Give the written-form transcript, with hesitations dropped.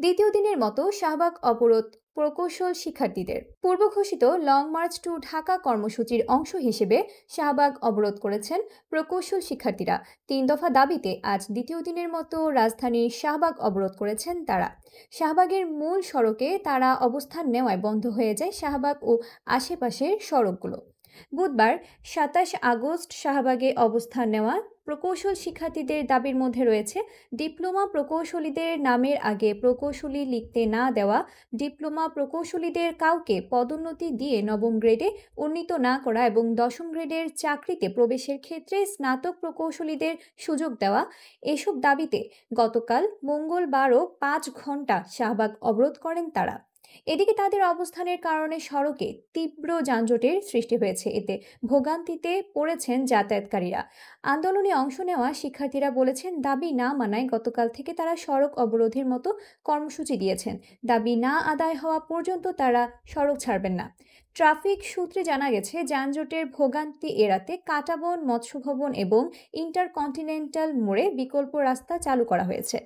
দ্বিতীয় দিনের মতো শাহবাগ অবরোধ প্রকৌশল শিক্ষার্থীদের পূর্ব ঘোষিত লং মার্চ টু ঢাকা কর্মসূচির অংশ হিসেবে শাহবাগ অবরোধ করেছেন প্রকৌশল শিক্ষার্থীরা। 3 দফা দাবিতে আজ দ্বিতীয় দিনের মতো রাজধানীর শাহবাগ অবরোধ করেছেন তারা। শাহবাগের মূল সড়কে তারা অবস্থান নেওয়ায় বন্ধ হয়ে যায় শাহবাগ ও আশেপাশের সড়কগুলো। বুধবার 27 আগস্ট শাহবাগে অবস্থান নেওয়া প্রকৌশল শিক্ষার্থীদের দাবির মধ্যে রয়েছে ডিপ্লোমা প্রকৌশলীদের নামের আগে প্রকৌশলী লিখতে না দেওয়া, ডিপ্লোমা প্রকৌশলীদের কাউকে পদোন্নতি দিয়ে নবম গ্রেডে উন্নীত না করা এবং দশম গ্রেডের চাকরিতে প্রবেশের ক্ষেত্রে স্নাতক প্রকৌশলীদের সুযোগ দেওয়া। এসব দাবিতে গতকাল মঙ্গলবারও 5 ঘণ্টা শাহবাগ অবরোধ করেন তারা। এদিকে তাদের অবস্থানের কারণে সড়কে তীব্র যানজটের সৃষ্টি হয়েছে। এতে ভোগান্তিতে পড়েছেন যাতায়াতকারীরা। আন্দোলনে অংশ নেওয়া শিক্ষার্থীরা বলেছেন, দাবি না মানায় গতকাল থেকে তারা সড়ক অবরোধের মতো কর্মসূচি দিয়েছেন। দাবি না আদায় হওয়া পর্যন্ত তারা সড়ক ছাড়বেন না। ট্রাফিক সূত্রে জানা গেছে, যানজটের ভোগান্তি এড়াতে কাঁটাবন, মৎস্য ভবন এবং ইন্টারকন্টিনেন্টাল মোড়ে বিকল্প রাস্তা চালু করা হয়েছে।